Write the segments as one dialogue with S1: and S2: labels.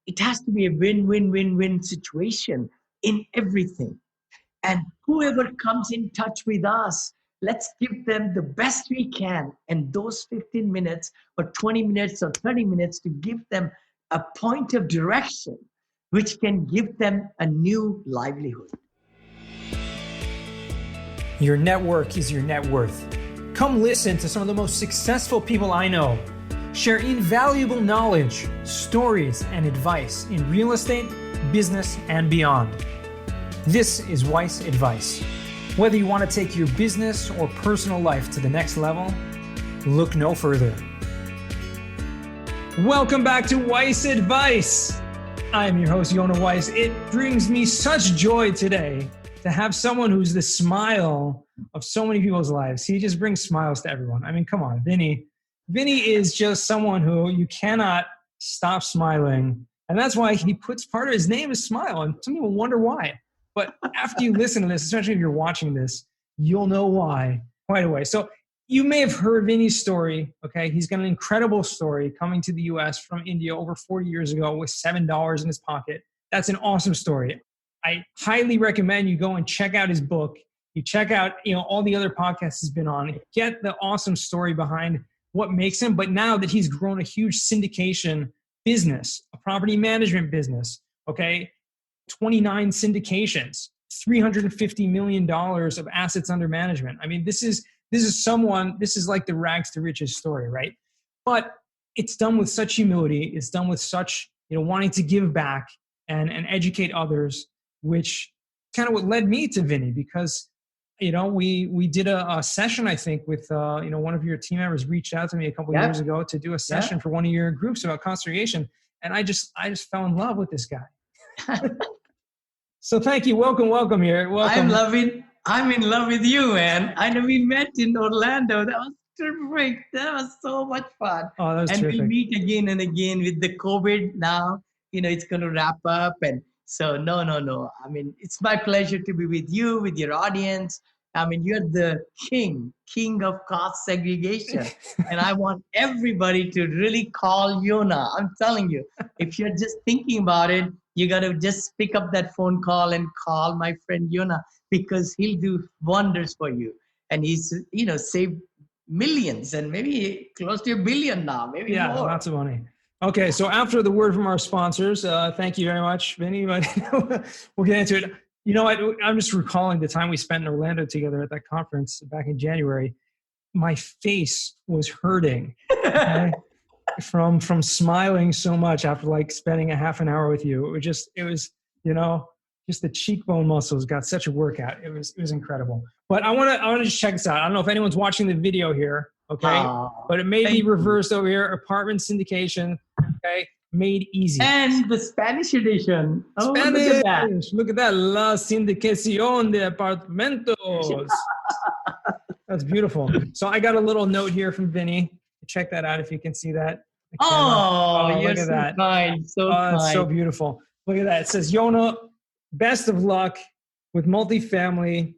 S1: it has to be a win-win-win-win situation in everything. And whoever comes in touch with us, let's give them the best we can. And those 15 minutes or 20 minutes or 30 minutes to give them a point of direction, which can give them a new livelihood.
S2: Your network is your net worth. Come listen to some of the most successful people I know share invaluable knowledge, stories, and advice in real estate, business, and beyond. This is Weiss Advice. Whether you want to take your business or personal life to the next level, look no further. Welcome back to Weiss Advice. I am your host, Yona Weiss. It brings me such joy today to have someone who's the smile of so many people's lives. He just brings smiles to everyone. I mean, come on, Vinney. Vinney is just someone who you cannot stop smiling. And that's why he puts part of his name is Smile. And some people wonder why. But after you listen to this, especially if you're watching this, you'll know why right away. So you may have heard Vinney's story, okay? He's got an incredible story coming to the US from India over 40 years ago with $7 in his pocket. That's an awesome story. I highly recommend you go and check out his book. You check out, all the other podcasts he's been on. Get the awesome story behind what makes him. But now that he's grown a huge syndication business, a property management business, okay? 29 syndications, $350 million of assets under management. I mean, this is like the rags to riches story, right? But it's done with such humility. It's done with such, wanting to give back and educate others, which kind of what led me to Vinney, because, we did a session, I think, with, one of your team members reached out to me a couple of years ago to do a session for one of your groups about conservation. And I just fell in love with this guy. So thank you. Welcome here. Welcome.
S1: I'm in love with you, man. I know we met in Orlando. That was terrific. That was so much fun.
S2: Oh, that was terrific.
S1: We'll meet again and again with the COVID now. It's going to wrap up. And so, no. I mean, it's my pleasure to be with you, with your audience. I mean, you're the king of cost segregation. And I want everybody to really call Yona. I'm telling you, if you're just thinking about it, you got to just pick up that phone call and call my friend Yona, because he'll do wonders for you. And he's, saved millions and maybe close to $1 billion now, maybe more.
S2: Lots of money. Okay, so after the word from our sponsors, thank you very much, Vinney. But we'll get into it. You know what? I'm just recalling the time we spent in Orlando together at that conference back in January. My face was hurting. Okay? from smiling so much after spending a half an hour with you. It was just the cheekbone muscles got such a workout. It was incredible. But I want to just check this out. I don't know if anyone's watching the video here, okay? But it may be reversed over here. Apartment syndication, okay? Made easy.
S1: And the Spanish edition.
S2: Spanish. Look at that. La sindicación de apartamentos. That's beautiful. So I got a little note here from Vinney. Check that out if you can see that.
S1: You're so kind. So kind.
S2: It's so beautiful. Look at that. It says, Yona, best of luck with multifamily,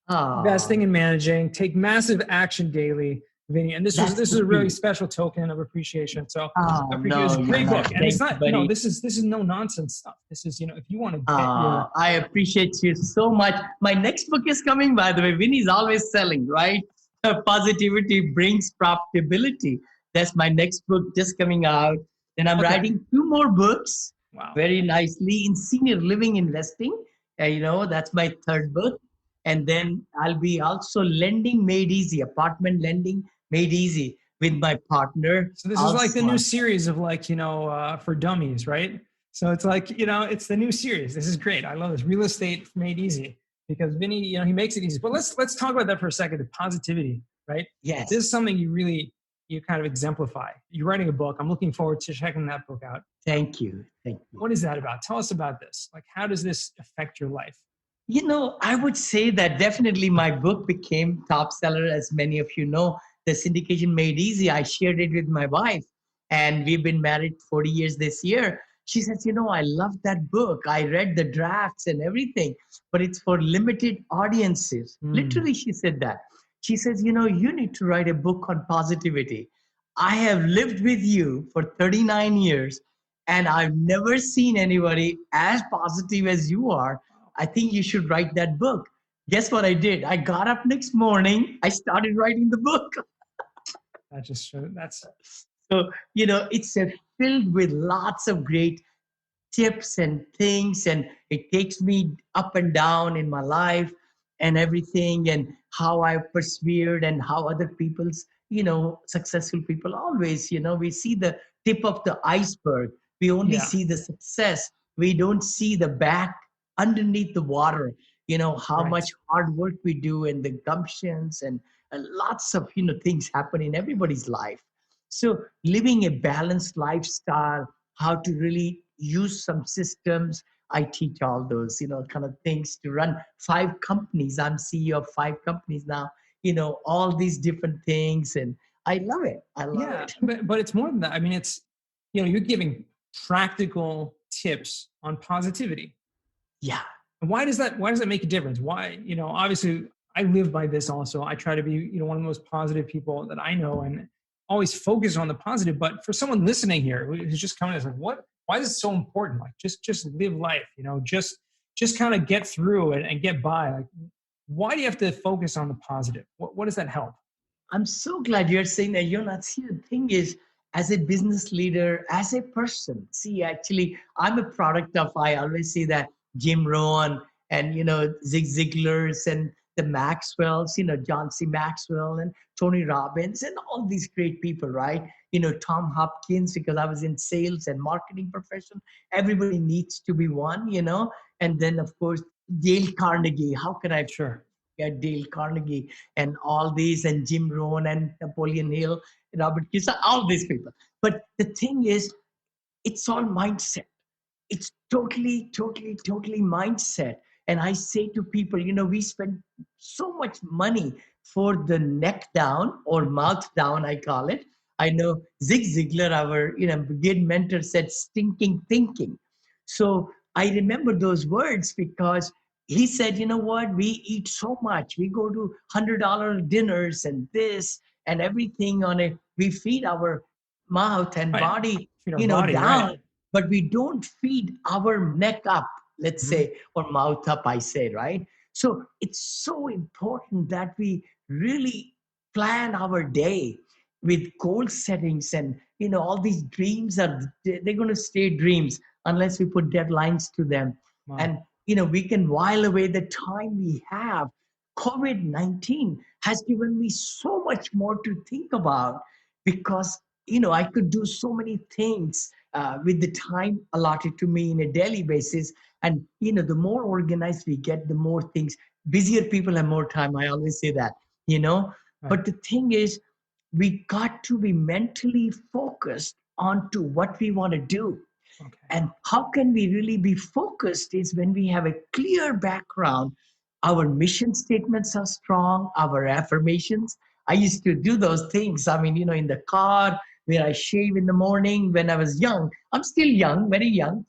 S2: investing and managing. Take massive action daily, Vinney. And this is a really special token of appreciation. So I appreciate it. It's a great book. And it's not, this is no nonsense stuff. This is, if you want to get
S1: I appreciate you so much. My next book is coming, by the way. Vinney's always selling, right? Positivity brings profitability. That's my next book just coming out. Then I'm writing 2 more books very nicely in senior living investing. That's my 3rd book. And then I'll be also lending made easy, apartment lending made easy with my partner.
S2: So this is like the new series of for dummies, right? So it's it's the new series. This is great. I love this. Real estate made easy. Because Vinney, he makes it easy. But let's talk about that for a second, the positivity, right?
S1: Yes.
S2: This is something you kind of exemplify. You're writing a book. I'm looking forward to checking that book out.
S1: Thank you.
S2: What is that about? Tell us about this. How does this affect your life?
S1: I would say that definitely my book became top seller, as many of you know. The Syndication Made Easy, I shared it with my wife. And we've been married 40 years this year. She says, I love that book. I read the drafts and everything, but it's for limited audiences. Literally, she said that. She says, you need to write a book on positivity. I have lived with you for 39 years, And I've never seen anybody as positive as you are. I think you should write that book. Guess what I did? I got up next morning. I started writing the book.
S2: That just that's
S1: So, it's filled with lots of great tips and things, and it takes me up and down in my life and everything, and how I persevered and how other people's, successful people always, we see the tip of the iceberg. We only
S2: yeah,
S1: see the success. We don't see the back underneath the water, how
S2: right.
S1: much hard work we do and the gumptions and lots of, things happen in everybody's life. So living a balanced lifestyle, how to really use some systems. I teach all those, kind of things to run 5 companies. I'm CEO of 5 companies now, all these different things. And I love it. I love
S2: Yeah,
S1: it.
S2: but it's more than that. I mean, it's you're giving practical tips on positivity.
S1: Yeah.
S2: And why does that make a difference? Why, obviously I live by this also. I try to be, one of the most positive people that I know and always focus on the positive. But for someone listening here who's just coming, it's like, why is it so important? Like just live life, just kind of get through it and get by. Like, why do you have to focus on the positive? What does that help?
S1: I'm so glad you're saying that. See, the thing is, as a business leader, as a person, see, actually, I'm a product of, I always say that Jim Rohn and, Zig Ziglar's and the Maxwells, John C. Maxwell and Tony Robbins and all these great people, right? Tom Hopkins, because I was in sales and marketing profession. Everybody needs to be one, and then, of course, Dale Carnegie. How can I
S2: Sure.
S1: forget Dale Carnegie and all these, and Jim Rohn and Napoleon Hill, Robert Kiyosaki, all these people. But the thing is, it's all mindset. It's totally mindset. And I say to people, we spend so much money for the neck down or mouth down, I call it. I know Zig Ziglar, our good mentor, said stinking thinking. So I remember those words because he said, you know what, we eat so much. We go to $100 dinners and this and everything we feed our mouth and
S2: Right.
S1: body,
S2: Feed our body, right.
S1: down, but we don't feed our neck up, let's
S2: Mhm.
S1: say, or mouth up, I say, right? So it's so important that we really plan our day with goal settings, and all these dreams they're going to stay dreams unless we put deadlines to them.
S2: Wow.
S1: And we can while away the time we have. COVID-19 has given me so much more to think about because I could do so many things with the time allotted to me in a daily basis. And the more organized we get, the more things. Busier people have more time. I always say that. you know
S2: Right.
S1: but the thing is, we got to be mentally focused on to what we want to do.
S2: Okay.
S1: And how can we really be focused is when we have a clear background. Our mission statements are strong, our affirmations. I used to do those things. I mean, in the car where I shave in the morning when I was young. I'm still young, very young.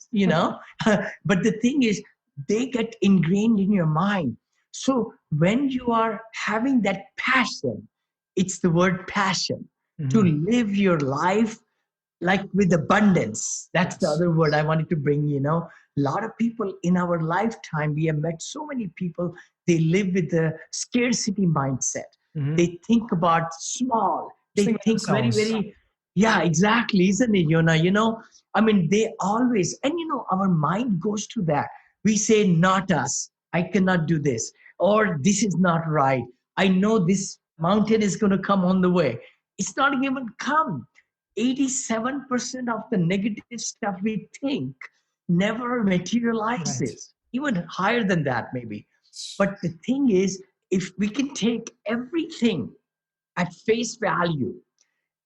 S1: But the thing is, they get ingrained in your mind. So when you are having that passion, it's the word passion to
S2: Mhm.
S1: live your life like with abundance. That's the
S2: Yes.
S1: other word I wanted to bring. A lot of people in our lifetime, we have met so many people, they live with a scarcity mindset.
S2: Mhm.
S1: They think about small,
S2: Just
S1: they
S2: think of
S1: think very,
S2: themselves.
S1: very, yeah, exactly, isn't it, Yona? I mean, they always, and our mind goes to that. We say, not us, I cannot do this, or this is not right. I know this mountain is going to come on the way. It's not even come. 87% of the negative stuff we think never
S2: Right.
S1: materializes, even higher than that, maybe. But the thing is, if we can take everything at face value,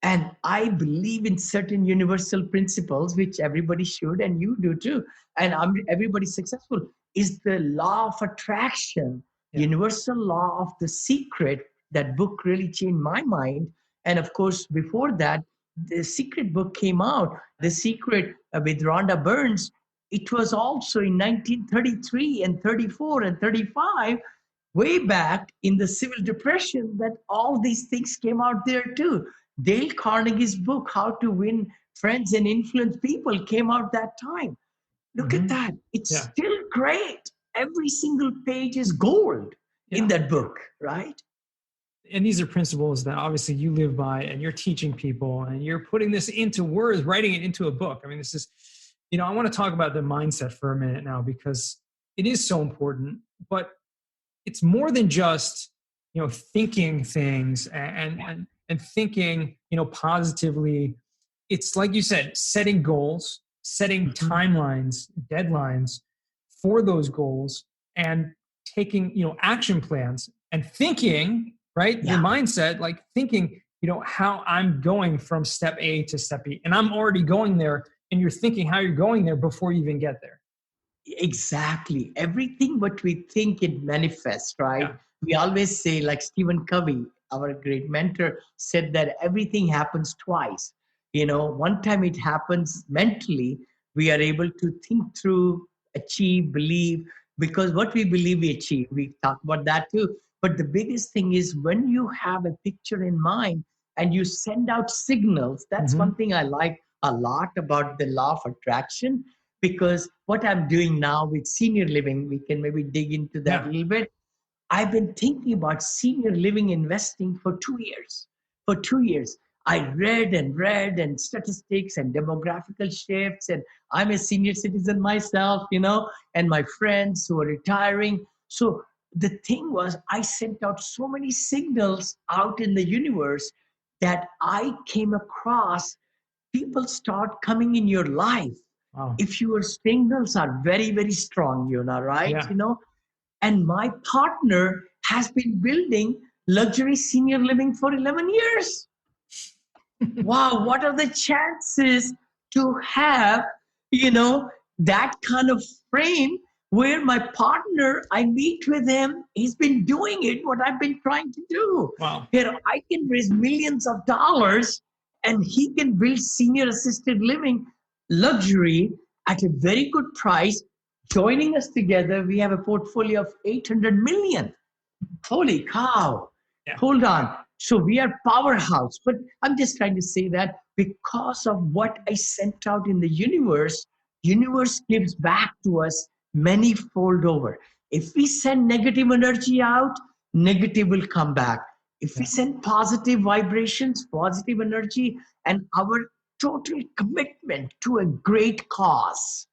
S1: and I believe in certain universal principles, which everybody should, and you do too, and everybody's successful, is the law of attraction,
S2: Yeah.
S1: universal law of the secret. That book really changed my mind. And of course, before that, the secret book came out, The Secret with Rhonda Burns. It was also in 1933 and 34 and 35, way back in the Civil Depression, that all these things came out there too. Dale Carnegie's book, How to Win friends and influence people came out that time. Look at
S2: Mhm.
S1: that. It's
S2: Yeah.
S1: still great. Every single page is gold in
S2: Yeah.
S1: that book, right?
S2: And these are principles that obviously you live by and you're teaching people and you're putting this into words, writing it into a book. I mean, this is, I want to talk about the mindset for a minute now because it is so important, but it's more than just, thinking things and thinking, positively. It's like you said, setting goals, setting
S1: Mhm.
S2: timelines, deadlines for those goals, and taking, action plans and thinking, right? The
S1: Yeah.
S2: mindset, like thinking, how I'm going from step A to step B. And I'm already going there, and you're thinking how you're going there before you even get there.
S1: Exactly. Everything what we think it manifests, right?
S2: Yeah.
S1: We always say, like Stephen Covey, our great mentor, said that everything happens twice. One time it happens mentally, we are able to think through, achieve, believe, because what we believe we achieve. We talk about that too. But the biggest thing is when you have a picture in mind and you send out signals. That's one
S2: Hmm.
S1: thing I like a lot about the law of attraction, because what I'm doing now with senior living, we can maybe dig into that a
S2: Yeah.
S1: little bit. I've been thinking about senior living investing for 2 years. For 2 years, I read and statistics and demographical shifts. And I'm a senior citizen myself, and my friends who are retiring. So the thing was, I sent out so many signals out in the universe that I came across people start coming in your life
S2: Wow.
S1: if your signals are very, very strong, right?
S2: Yeah.
S1: And my partner has been building luxury senior living for 11 years. Wow, what are the chances to have, you know, that kind of frame where my partner, I meet with him, he's been doing it, what I've been trying to do.
S2: Wow.
S1: Here, I can raise millions of dollars and he can build senior assisted living luxury at a very good price. Joining us together, we have a portfolio of 800 million. Holy cow.
S2: Yeah.
S1: Hold on. So we are powerhouse. But I'm just trying to say that because of what I sent out in the universe gives back to us many fold over. If we send negative energy out, negative will come back. If we
S2: Yeah.
S1: send positive vibrations, positive energy, and our total commitment to a great cause,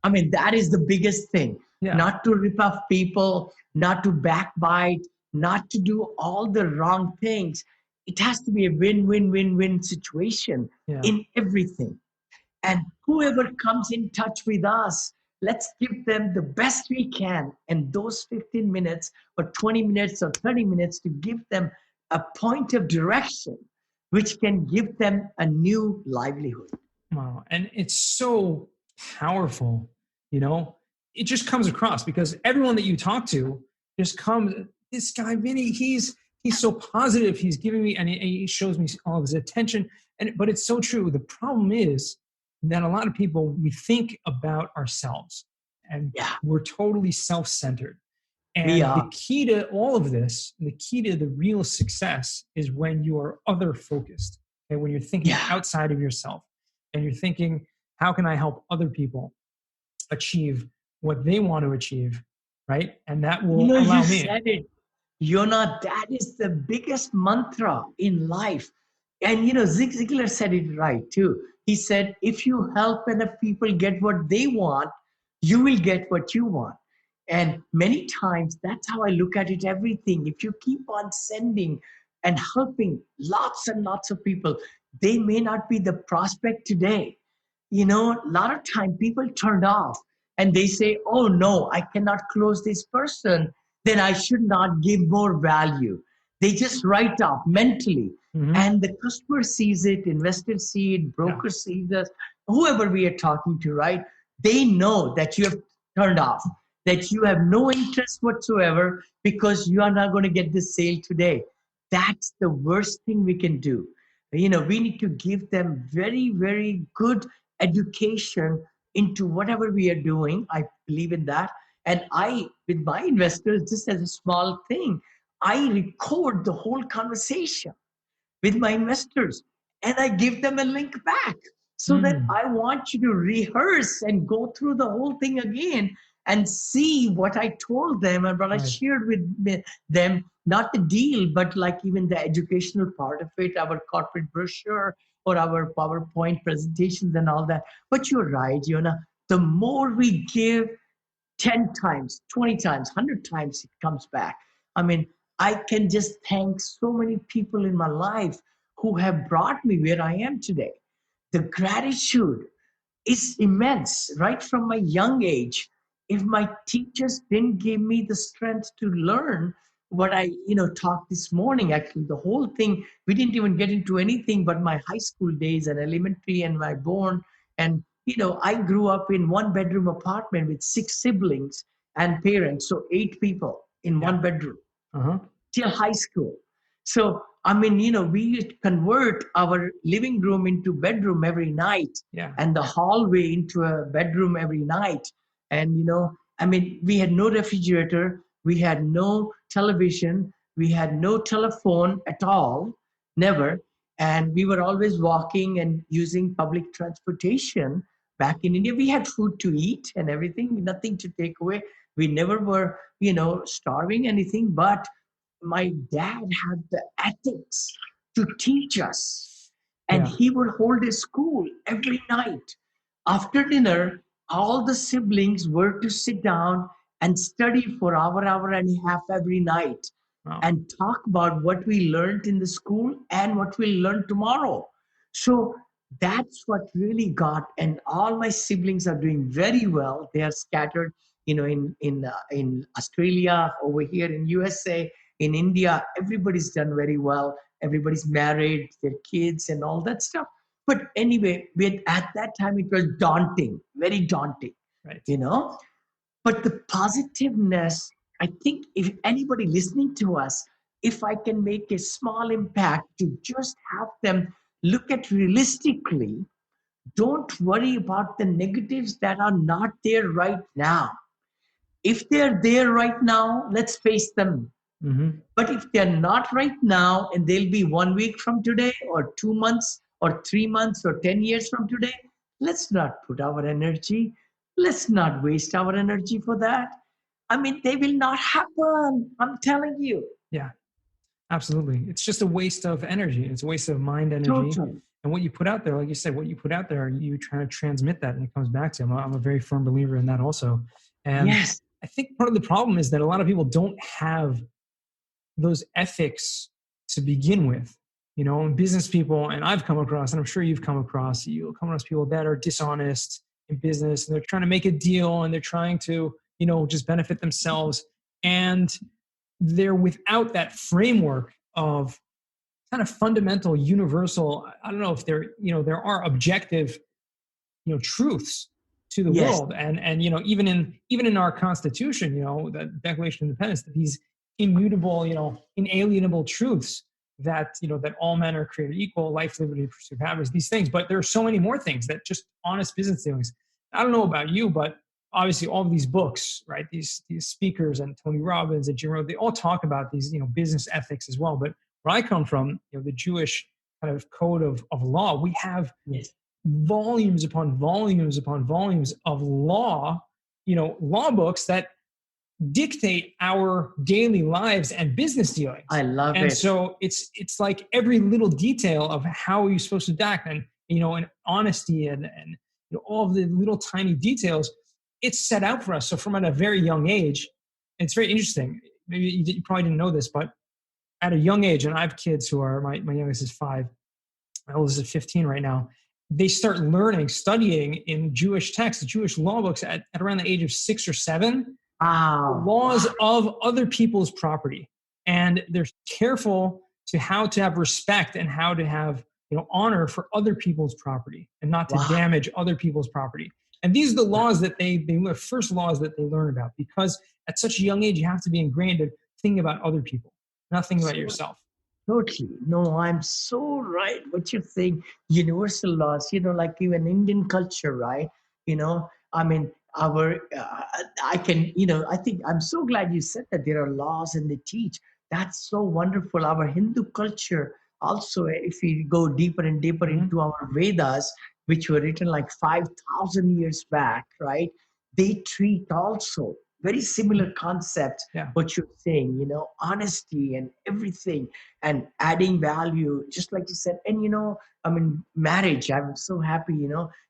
S1: I mean, that is the biggest thing.
S2: Yeah.
S1: Not to rip off people, not to backbite, not to do all the wrong things. It has to be a win win win win situation
S2: Yeah.
S1: in everything. And whoever comes in touch with us, let's give them the best we can. And those 15 minutes or 20 minutes or 30 minutes to give them a point of direction, which can give them a new livelihood.
S2: Wow. And it's so powerful, you know, it just comes across because everyone that you talk to just comes, this guy, Vinney, he's so positive. He's giving me, and he shows me all of his attention. But it's so true. The problem is that a lot of people, we think about ourselves and
S1: Yeah,
S2: we're totally self-centered.
S1: we
S2: And the
S1: are.
S2: key to all of this, the key to the real success is when you are other focused. And when you're thinking
S1: Yeah.
S2: outside of yourself and you're thinking, how can I help other people achieve what they want to achieve? Right. And that will
S1: You
S2: allow me.
S1: said it. That is the biggest mantra in life. And Zig Ziglar said it right too. He said, if you help enough people get what they want, you will get what you want. And many times that's how I look at it, everything. If you keep on sending and helping lots and lots of people, they may not be the prospect today. A lot of time people turned off and they say, oh no, I cannot close this person, then I should not give more value. They just write off mentally.
S2: Mhm.
S1: And the customer sees it, investors see it,
S2: Yeah.
S1: broker sees us, whoever we are talking to, right? They know that you have turned off, that you have no interest whatsoever because you are not going to get this sale today. That's the worst thing we can do. We need to give them very, very good education into whatever we are doing. I believe in that. And with my investors, just as a small thing, I record the whole conversation with my investors and I give them a link back. so that
S2: Mm,
S1: I want you to rehearse and go through the whole thing again and see what I told them and what I
S2: right.
S1: shared with them, not the deal, but like even the educational part of it, our corporate brochure or our PowerPoint presentations and all that. But you're right, Yona, the more we give, 10 times, 20 times, 100 times it comes back. I mean, I can just thank so many people in my life who have brought me where I am today. The gratitude is immense right from my young age. If my teachers didn't give me the strength to learn what I taught this morning, actually the whole thing, we didn't even get into anything but my high school days and elementary and my born. And I grew up in one bedroom apartment with six siblings and parents, so eight people in
S2: Yeah.
S1: one bedroom
S2: Uh-huh.
S1: till high school. So, I mean, we used to convert our living room into bedroom every night
S2: Yeah.
S1: and the hallway into a bedroom every night. And, I mean, we had no refrigerator, we had no television, we had no telephone at all, never. And we were always walking and using public transportation. Back in India, we had food to eat and everything, nothing to take away. We never were, starving anything, but my dad had the ethics to teach us. And
S2: Yeah.
S1: he would hold a school every night. After dinner, all the siblings were to sit down and study for hour and a half every night
S2: Wow.
S1: and talk about what we learned in the school and what we'll learn tomorrow. So that's what really got, and all my siblings are doing very well. They are scattered, in Australia, over here in USA, in India. Everybody's done very well. Everybody's married, their kids, and all that stuff. But anyway, at that time it was daunting, very daunting,
S2: Right.
S1: you know. But the positiveness, I think, if anybody listening to us, if I can make a small impact to just have them look at realistically, don't worry about the negatives that are not there right now. If they're there right now, let's face them.
S2: Mm-hmm.
S1: But if they're not right now and they'll be 1 week from today, or 2 months, or 3 months, or 10 years from today, let's not put our energy, let's not waste our energy for that. I mean, they will not happen. I'm telling you.
S2: Yeah. Absolutely. It's just a waste of energy. It's a waste of mind energy.
S1: Totally.
S2: And what you put out there, like you said, what you put out there, you trying to transmit that and it comes back to you. I'm a very firm believer in that also. And
S1: Yes.
S2: I think part of the problem is that a lot of people don't have those ethics to begin with. And business people, and I've come across, and I'm sure you've come across, you'll come across people that are dishonest in business and they're trying to make a deal and they're trying to, just benefit themselves. And they're without that framework of kind of fundamental, universal. I don't know if there are objective, truths to the
S1: Yes.
S2: world, and even in our Constitution, the Declaration of Independence, that these immutable, inalienable truths that all men are created equal, life, liberty, pursuit of happiness, these things. But there are so many more things that just honest business dealings. I don't know about you, but obviously all of these books, right? These speakers and Tony Robbins and Jim Rohn, they all talk about these, business ethics as well. But where I come from, the Jewish kind of code of law, we have
S1: Yes.
S2: volumes upon volumes upon volumes of law, law books that dictate our daily lives and business dealings.
S1: I love
S2: And
S1: it.
S2: so it's like every little detail of how you're supposed to act, and honesty and all of the little tiny details, it's set out for us. So from at a very young age, it's very interesting. Maybe you probably didn't know this, but at a young age, and I have kids who are, my youngest is 5, my oldest is 15 right now. They start studying in Jewish texts, Jewish law books at around the age of 6 or 7,
S1: Wow.
S2: laws of other people's property. And they're careful to how to have respect and how to have honor for other people's property and not to
S1: Wow.
S2: damage other people's property. And these are the laws that they first laws that they learn about, because at such a young age you have to be ingrained in thinking about other people, not thinking about yourself.
S1: Totally. No, I'm so right. What you're saying, universal laws, like even Indian culture, right? I mean, I can, I think I'm so glad you said that there are laws and they teach. That's so wonderful. Our Hindu culture also, if we go deeper and deeper
S2: Mhm.
S1: into our Vedas, which were written like 5,000 years back, right? They treat also very similar concepts,
S2: Yeah.
S1: what you're saying, honesty and everything, and adding value, just like you said. And, I mean, marriage, I'm so happy,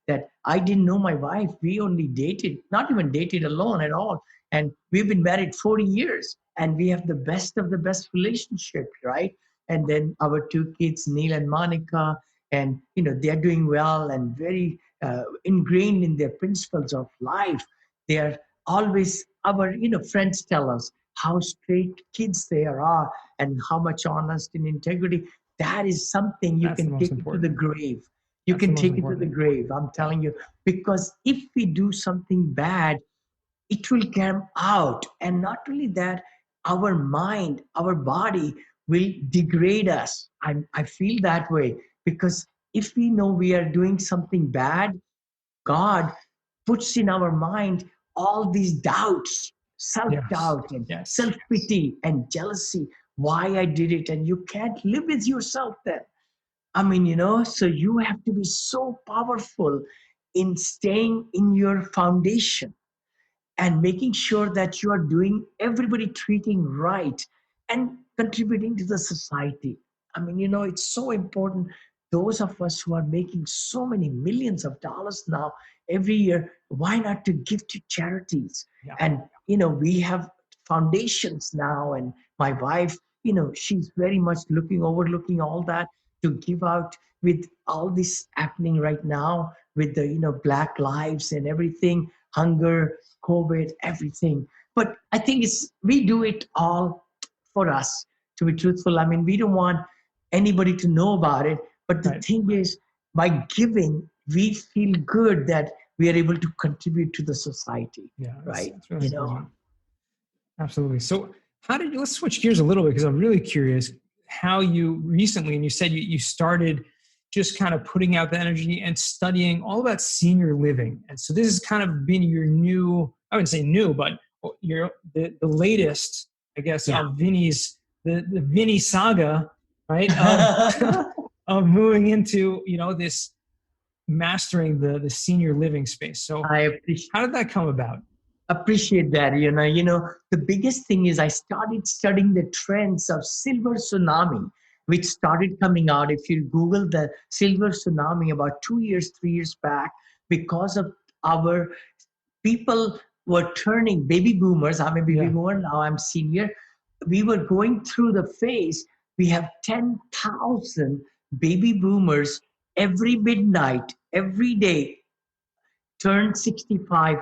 S1: that I didn't know my wife. We only dated, not even dated alone at all. And we've been married 40 years, and we have the best of the best relationship, right? And then our two kids, Neil and Monica, and they're doing well and very ingrained in their principles of life. They are always, our friends tell us how straight kids they are, and how much honest and integrity. That is something you
S2: That's the
S1: can
S2: most
S1: take it to the
S2: important.
S1: grave. You
S2: That's the
S1: can
S2: most
S1: take it to the
S2: important.
S1: grave, I'm
S2: Yeah.
S1: telling you. Because if we do something bad, it will come out. And not only that, our mind, our body will degrade us. I feel that way. Because if we know we are doing something bad, God puts in our mind all these doubts, self
S2: Yes.
S1: doubt, and
S2: Yes.
S1: self pity and jealousy. Why I did it. And you can't live with yourself then. I mean, so you have to be so powerful in staying in your foundation and making sure that you are doing everybody treating right and contributing to the society. I mean, it's so important. Those of us who are making so many millions of dollars now every year, why not to give to charities?
S2: Yeah.
S1: And we have foundations now, and my wife, she's very much overlooking all that, to give out with all this happening right now with the black lives and everything, hunger, COVID, everything. But I think we do it all for us, to be truthful. I mean, we don't want anybody to know about it. But the
S2: Right.
S1: thing is, by giving, we feel good that we are able to contribute to the society,
S2: Yeah.
S1: right?
S2: That's really important. Absolutely. So let's switch gears a little bit, because I'm really curious how you recently, and you said you started just kind of putting out the energy and studying all about senior living. And so this has kind of been your new, I wouldn't say new, but the latest, I guess,
S1: Yeah.
S2: of Vinney's, the Vinney saga, right? Of moving into, this mastering the senior living space. So
S1: I appreciate
S2: how did that come about?
S1: that. The biggest thing is I started studying the trends of silver tsunami, which started coming out. If you Google the silver tsunami about 2 years, 3 years back, because of our people were turning baby boomers. I'm a baby
S2: Yeah.
S1: boomer now, I'm senior. We were going through the phase. We have 10,000 baby boomers every midnight, every day, turn 65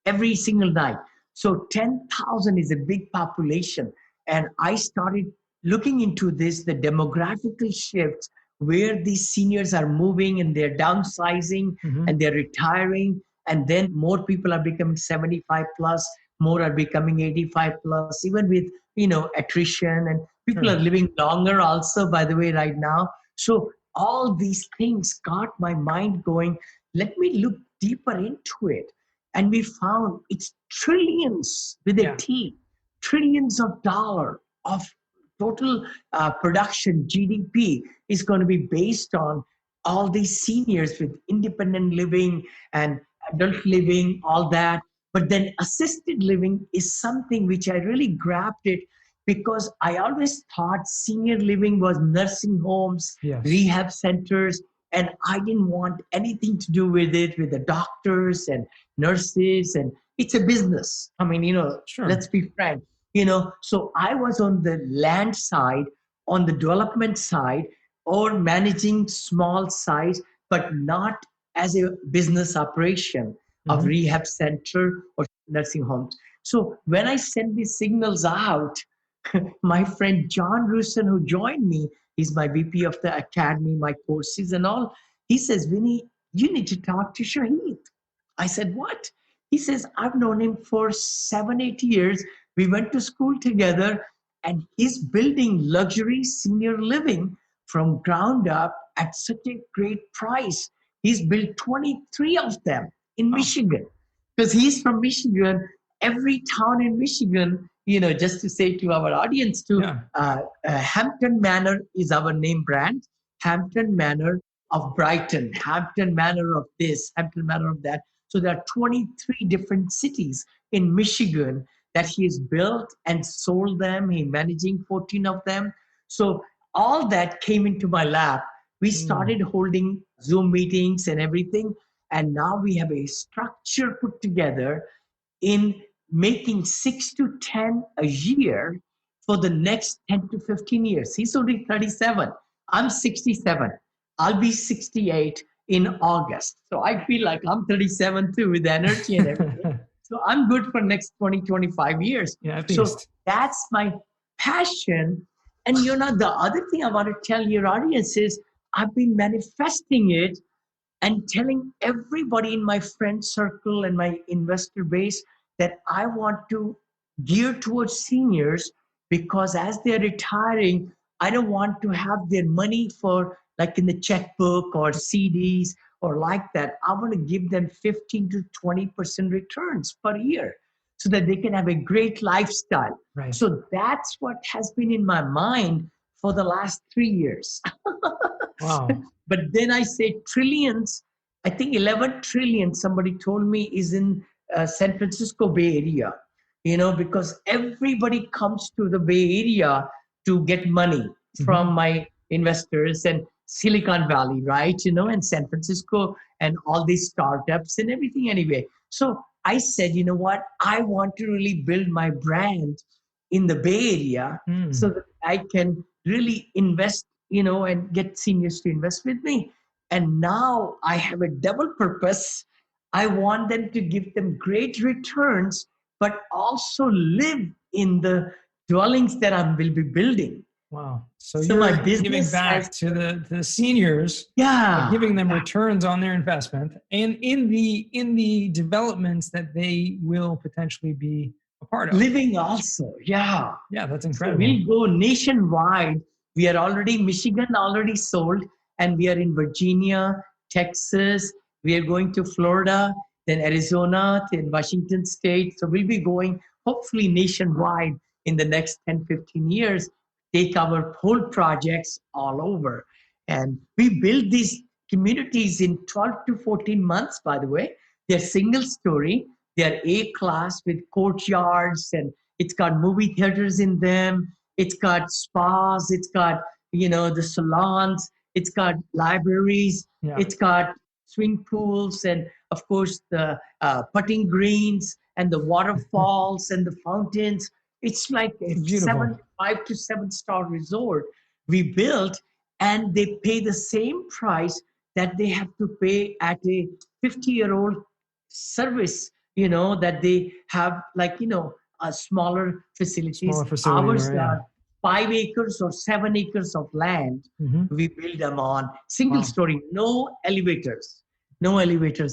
S1: every single night. So 10,000 is a big population. And I started looking into this, the demographical shifts, where these seniors are moving and they're downsizing
S2: Mm-hmm.
S1: and they're retiring. And then more people are becoming 75 plus, more are becoming 85 plus, even with, attrition, and people are
S2: Sure.
S1: living longer also, by the way, right now. So all these things got my mind going. Let me look deeper into it. And we found it's trillions with a
S2: Yeah.
S1: T, trillions of dollar of total production. GDP is going to be based on all these seniors with independent living and adult living, all that. But then assisted living is something which I really grabbed it, because I always thought senior living was nursing homes,
S2: Yes.
S1: rehab centers, and I didn't want anything to do with it, with the doctors and nurses. And it's a business. I mean,
S2: Sure.
S1: let's be frank. So I was on the land side, on the development side, or managing small size, but not as a business operation of
S2: Mm-hmm.
S1: rehab center or nursing homes. So when I send these signals out, my friend John Rusin, who joined me, he's my VP of the academy, my courses and all. He says, Vinny, you need to talk to Shahid. I said, what? He says, I've known him for 7, 8 years. We went to school together, and he's building luxury senior living from ground up at such a great price. He's built 23 of them in Michigan, because he's from Michigan. Every town in Michigan, just to say to our audience too,
S2: Yeah.
S1: Hampton Manor is our name brand. Hampton Manor of Brighton, Hampton Manor of this, Hampton Manor of that. So there are 23 different cities in Michigan that he has built and sold them. He's managing 14 of them. So all that came into my lap. We started holding Zoom meetings and everything. And now we have a structure put together in making 6 to 10 a year for the next 10 to 15 years. He's only 37. I'm 67. I'll be 68 in August. So I feel like I'm 37 too with energy and everything. So I'm good for next 20, 25 years.
S2: Yeah, at
S1: so
S2: least.
S1: that's my passion. And the other thing I want to tell your audience is I've been manifesting it and telling everybody in my friend circle and my investor base that I want to gear towards seniors, because as they're retiring, I don't want to have their money for like in the checkbook or CDs or like that. I want to give them 15 to 20% returns per year so that they can have a great lifestyle.
S2: Right.
S1: So that's what has been in my mind for the last 3 years.
S2: Wow.
S1: But then I say trillions. I think 11 trillion, somebody told me, is in San Francisco Bay Area, because everybody comes to the Bay Area to get money from my investors and Silicon Valley, right? And San Francisco and all these startups and everything anyway. So I said, you know what? I want to really build my brand in the Bay Area so that I can really invest, and get seniors to invest with me. And now I have a double purpose. I want them to give them great returns, but also live in the dwellings that I will be building.
S2: Wow. So
S1: So
S2: you're
S1: my
S2: giving
S1: business
S2: back to the seniors,
S1: yeah,
S2: giving them returns on their investment, and in the developments that they will potentially be a part of.
S1: living also. Yeah.
S2: Yeah, that's
S1: So
S2: incredible.
S1: we'll go nationwide. We are already Michigan already sold, and we are in Virginia, Texas. We are going to Florida, then Arizona, then Washington State. So we'll be going hopefully nationwide in the next 10, 15 years, take our whole projects all over. And we build these communities in 12 to 14 months, by the way. They're single story. They're A class with courtyards, and it's got movie theaters in them. It's got spas. It's got, the salons. It's got libraries.
S2: Yeah.
S1: It's got swing pools, and of course the putting greens and the waterfalls and the fountains. It's like a
S2: Beautiful.
S1: 5 to 7 star resort we built, and they pay the same price that they have to pay at a 50-year-old service, that they have, like, a smaller facilities.
S2: Smaller facility,
S1: Ours
S2: right, yeah.
S1: are 5 acres or 7 acres of land. We build them on single story, no elevators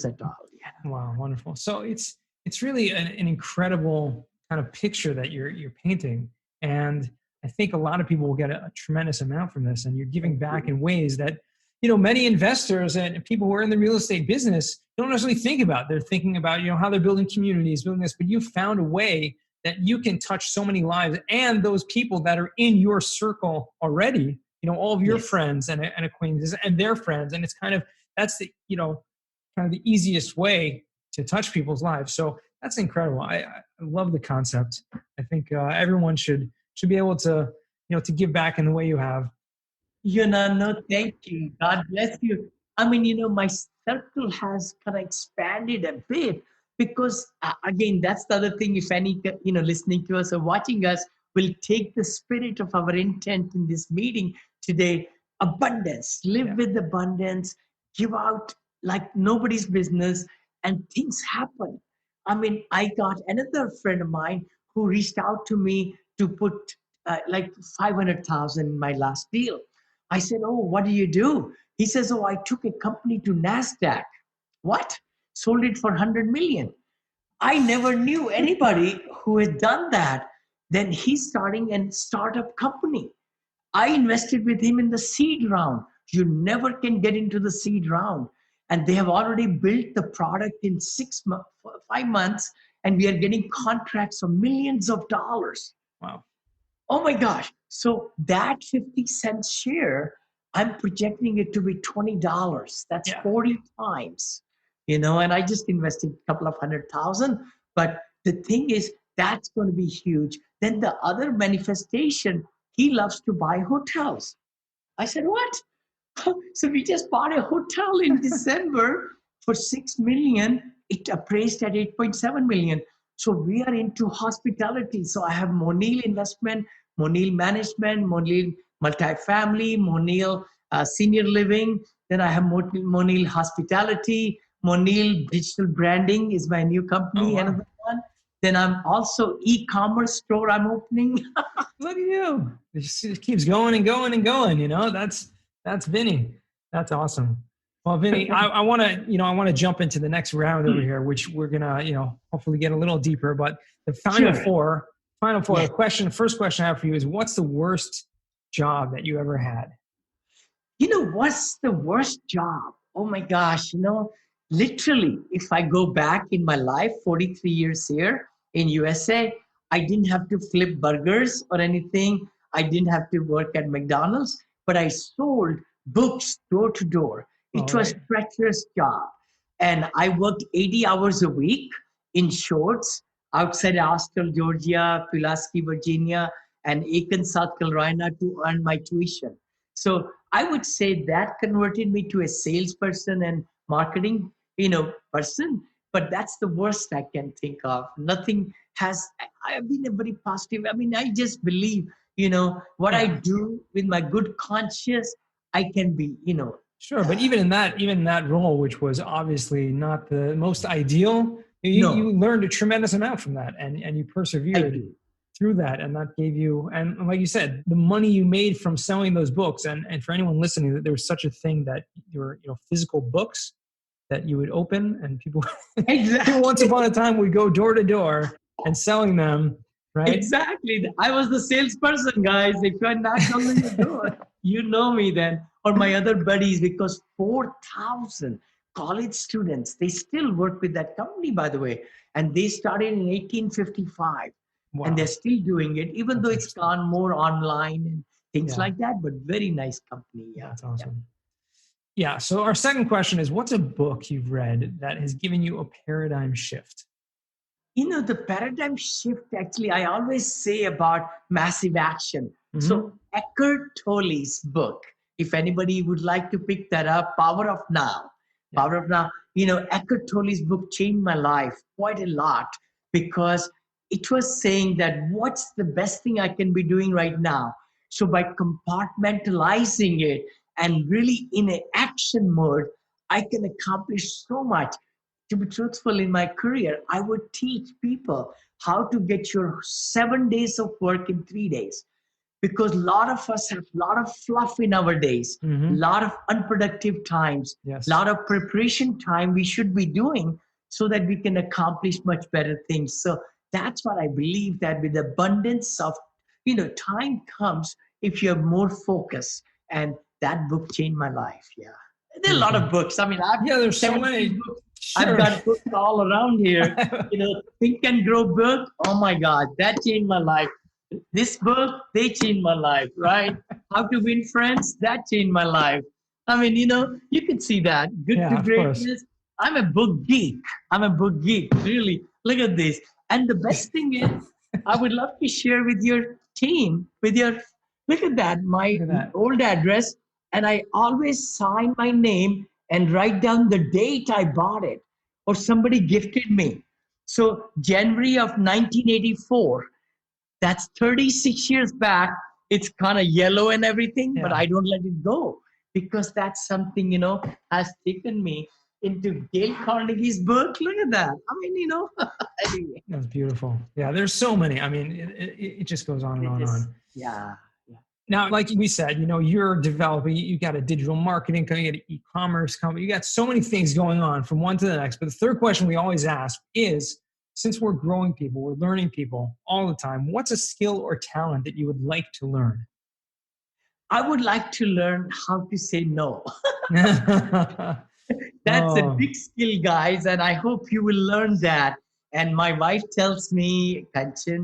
S1: at all. Yeah.
S2: Wow, wonderful. So it's really an incredible kind of picture that you're painting, and I think a lot of people will get a tremendous amount from this. And you're giving back in ways that many investors and people who are in the real estate business don't necessarily think about. They're thinking about how they're building communities, building this, but you found a way that you can touch so many lives, and those people that are in your circle already. All of your friends and acquaintances and their friends, and it's that's the kind of the easiest way to touch people's lives. So that's incredible. I love the concept. I think everyone should be able to, to give back in the way you have.
S1: No, thank you. God bless you. I mean, my circle has kind of expanded a bit because, again, that's the other thing. If any, listening to us or watching us will take the spirit of our intent in this meeting today, abundance, live with abundance, give out like nobody's business, and things happen. I mean, I got another friend of mine who reached out to me to put like 500,000 in my last deal. I said, "Oh, what do you do?" He says, "Oh, I took a company to NASDAQ." What? Sold it for 100 million. I never knew anybody who had done that. Then he's starting a startup company. I invested with him in the seed round. You never can get into the seed round. And they have already built the product in 5 months, and we are getting contracts of millions of dollars.
S2: Wow.
S1: Oh my gosh. So that 50 cents share, I'm projecting it to be $20. That's
S2: Yeah.
S1: 40 times, and I just invested a couple of 100,000. But the thing is, that's going to be huge. Then the other manifestation, he loves to buy hotels. I said, what? So we just bought a hotel in December for 6 million. It appraised at 8.7 million. So we are into hospitality. So I have Monil Investment, Monil Management, Monil Multifamily, Monil Senior Living. Then I have Monil Hospitality, Monil Digital Branding is my new
S2: Oh,
S1: company,
S2: wow.
S1: another one. Then I'm also e-commerce store I'm opening.
S2: Look at you. It keeps going and going and going, That's Vinney. That's awesome. Well, Vinney, I want to jump into the next round over here, which we're gonna, hopefully get a little deeper. But the final
S1: Sure.
S2: four,
S1: Yeah.
S2: first question I have for you is, what's the worst job that you ever had?
S1: What's the worst job? Oh my gosh, literally, if I go back in my life, 43 years here in USA, I didn't have to flip burgers or anything. I didn't have to work at McDonald's, but I sold books door to door.
S2: All
S1: It was
S2: right.
S1: treacherous job. And I worked 80 hours a week in shorts outside Austell, Georgia, Pulaski, Virginia, and Aiken, South Carolina to earn my tuition. So I would say that converted me to a salesperson and marketing, person. But that's the worst I can think of. Nothing has. I've been a very positive. I mean, I just believe, what I
S2: Yeah.
S1: do with my good conscience, I can be,
S2: Sure, but even in that role, which was obviously not the most ideal, you
S1: no,
S2: learned a tremendous amount from that, and you
S1: I
S2: persevered
S1: do.
S2: through that, and that gave you, and like you said, the money you made from selling those books, and for anyone listening, that there was such a thing that there were physical books that you would open, and people once
S1: Exactly.
S2: upon a time would go door to door and selling them, right?
S1: Exactly. I was the salesperson, guys. If I knocked on your door, you know me then. Or my other buddies, because 4,000 college students, they still work with that company, by the way. And they started in 1855. And they're
S2: Wow,
S1: still doing it, even though
S2: that's
S1: it's
S2: interesting.
S1: gone more online and things
S2: Yeah,
S1: like that. But very nice company. Yeah.
S2: that's
S1: Yeah.
S2: awesome. Yeah. So our second question is, what's a book you've read that has given you a paradigm shift?
S1: The paradigm shift, actually, I always say about massive action.
S2: Hmm.
S1: So, Eckhart Tolle's book, if anybody would like to pick that up, Power of Now.
S2: Yeah.
S1: Power of Now. Eckhart Tolle's book changed my life quite a lot because it was saying that what's the best thing I can be doing right now? So, by compartmentalizing it and really in an action mode, I can accomplish so much. To be truthful, in my career, I would teach people how to get your 7 days of work in 3 days, because a lot of us have a lot of fluff in our days, a
S2: Hmm.
S1: lot of unproductive times, a
S2: Yes.
S1: lot of preparation time we should be doing so that we can accomplish much better things. So that's what I believe, that with abundance of time comes if you have more focus. And that book changed my life. Yeah. There are a lot
S2: Beautiful.
S1: of books. I mean, I've
S2: Yeah, there's so
S1: 17
S2: many.
S1: books. I've
S2: Sure.
S1: got books all around here. Think and Grow book. Oh my God, that changed my life. This book, they changed my life, right? How to Win Friends, that changed my life. I mean, you can see that. Good to
S2: Yeah, of course.
S1: Greatness. I'm a book geek. I'm a book geek, really. Look at this. And the best thing is, I would love to share with your team, look at that, my
S2: Look at that.
S1: old address. And I always sign my name and write down the date I bought it or somebody gifted me. So, January of 1984, that's 36 years back. It's kind of yellow and everything, but
S2: Yeah.
S1: I don't let it go because that's something, has taken me into Dale Carnegie's book. Look at that. I mean, anyway.
S2: That's beautiful. Yeah, there's so many. I mean, it just goes on and on and on.
S1: Yeah, yeah.
S2: Now, like we said, you're developing, you got a digital marketing company, you got an e-commerce company, you got so many things going on from one to the next. But the third question we always ask is, since we're growing people, we're learning people all the time, what's a skill or talent that you would like to learn?
S1: I would like to learn how to say no. That's a
S2: Oh,
S1: big skill, guys, and I hope you will learn that. And my wife tells me, Kanchan,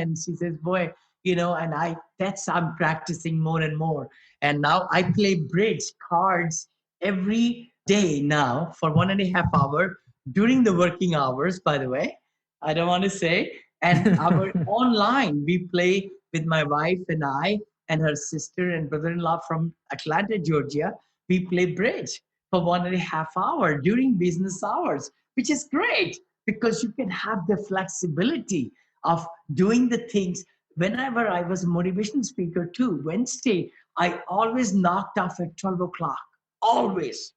S1: and she says, boy, and I'm practicing more and more. And now I play bridge cards every day now for 1.5 hours during the working hours, by the way. I don't want to say. And our online, we play with my wife and I and her sister and brother-in-law from Atlanta, Georgia. We play bridge for 1.5 hours during business hours, which is great because you can have the flexibility of doing the things. Whenever I was a motivational speaker too, Wednesday, I always knocked off at 12 o'clock. Always.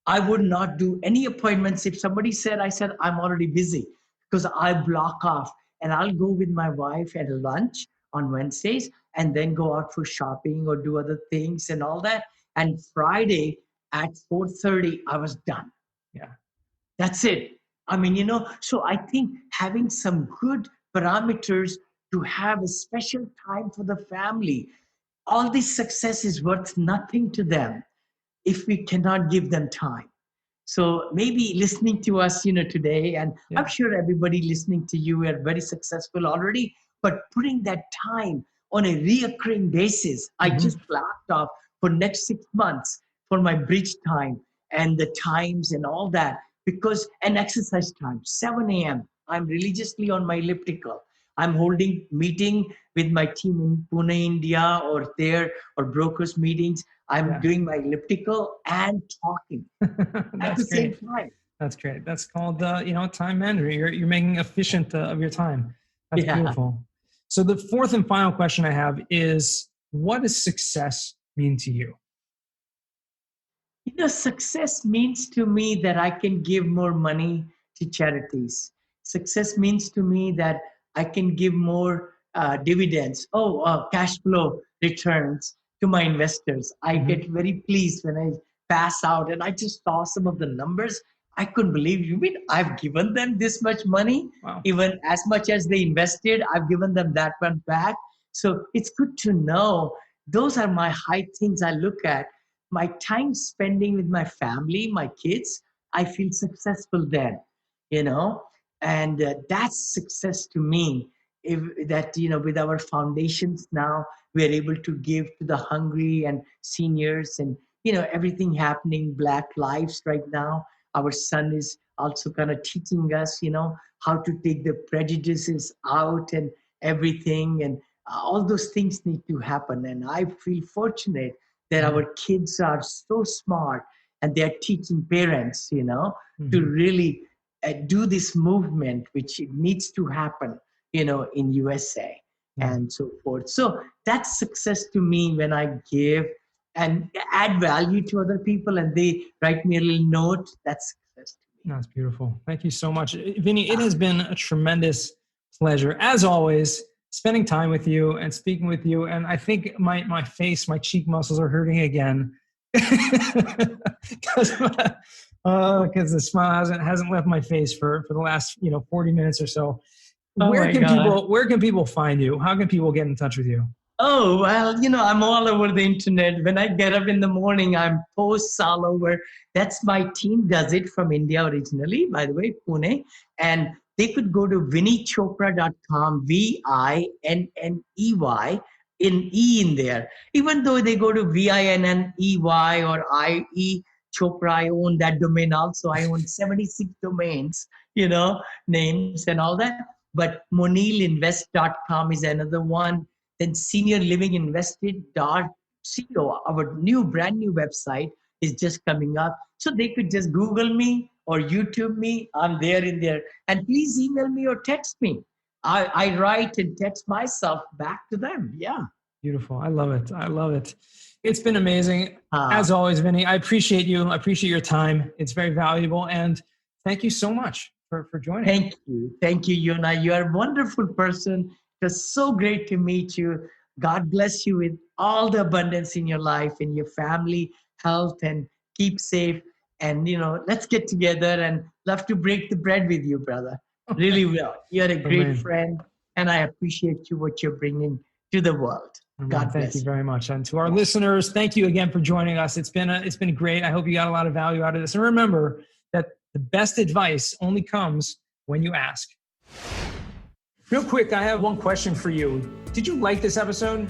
S1: I would not do any appointments. If somebody said, I said, I'm already busy because I block off and I'll go with my wife at lunch on Wednesdays and then go out for shopping or do other things and all that. And Friday at 4:30, I was done.
S2: Yeah.
S1: That's it. I mean, so I think having some good parameters to have a special time for the family, all this success is worth nothing to them if we cannot give them time. So maybe listening to us, today, and
S2: Yeah.
S1: I'm sure everybody listening to you are very successful already, but putting that time on a reoccurring basis, I just blocked off for next 6 months for my bridge time and the times and all that, because an exercise time, 7 a.m., I'm religiously on my elliptical. I'm holding meeting with my team in Pune, India, or there, or brokers meetings. I'm doing my elliptical and talking at the same time.
S2: That's great. That's called, time management. You're making efficient of your time. That's beautiful. So the fourth and final question I have is, what does success mean to you?
S1: Success means to me that I can give more money to charities. Success means to me that I can give more dividends, cash flow returns to my investors. I get very pleased when I pass out and I just saw some of the numbers. I couldn't believe, you mean I've given them this much money?
S2: Wow.
S1: Even as much as they invested, I've given them that one back. So it's good to know. Those are my high things I look at. My time spending with my family, my kids, I feel successful then, and that's success to me. With our foundations now, we're able to give to the hungry and seniors and, everything happening, Black lives right now. Our son is also kind of teaching us, how to take the prejudices out and everything. And all those things need to happen. And I feel fortunate that our kids are so smart and they're teaching parents, to really do this movement, which needs to happen, in USA and so forth. So that's success to me when I give and add value to other people and they write me a little note. That's success to me.
S2: That's beautiful. Thank you so much. Vinney, it has been a tremendous pleasure, as always, spending time with you and speaking with you. And I think my face, my cheek muscles are hurting again because the smile hasn't left my face for the last 40 minutes or so. Where can people find you? How can people get in touch with you?
S1: Oh, well, I'm all over the internet. When I get up in the morning, I'm posts all over. That's my team does it from India originally, by the way, Pune. And they could go to vinneychopra.com, VINNEY, in E in there. Even though they go to VINNEY or IE Chopra, I own that domain also. I own 76 domains, names and all that. But moneelinvest.com is another one. Then seniorlivinginvested.co, our brand new website is just coming up. So they could just Google me or YouTube me. I'm there in there. And please email me or text me. I write and text myself back to them. Yeah.
S2: Beautiful. I love it. I love it. It's been amazing. As always, Vinney, I appreciate you. I appreciate your time. It's very valuable. And thank you so much for joining.
S1: Thank you. Thank you, Yona. You are a wonderful person. It was so great to meet you. God bless you with all the abundance in your life, in your family, health, and keep safe. And, let's get together and love to break the bread with you, brother. Really will. You're a great friend, and I appreciate you, what you're bringing to the world. God bless.
S2: Thank you very much. And to our listeners, thank you again for joining us. It's been great. I hope you got a lot of value out of this. And remember that the best advice only comes when you ask. Real quick, I have one question for you. Did you like this episode?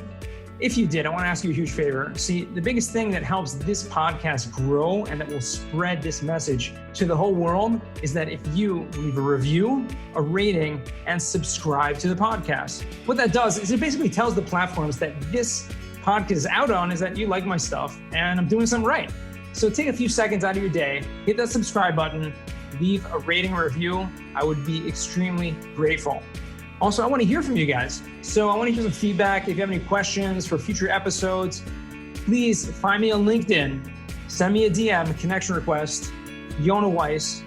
S2: If you did, I want to ask you a huge favor. See, the biggest thing that helps this podcast grow and that will spread this message to the whole world is that if you leave a review, a rating, and subscribe to the podcast. What that does is it basically tells the platforms that this podcast is out on is that you like my stuff and I'm doing something right. So take a few seconds out of your day, hit that subscribe button, leave a rating or review. I would be extremely grateful. Also, I want to hear from you guys. So I want to hear some feedback. If you have any questions for future episodes, please find me on LinkedIn, send me a DM, connection request, Yona Weiss,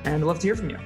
S2: and I'd love to hear from you.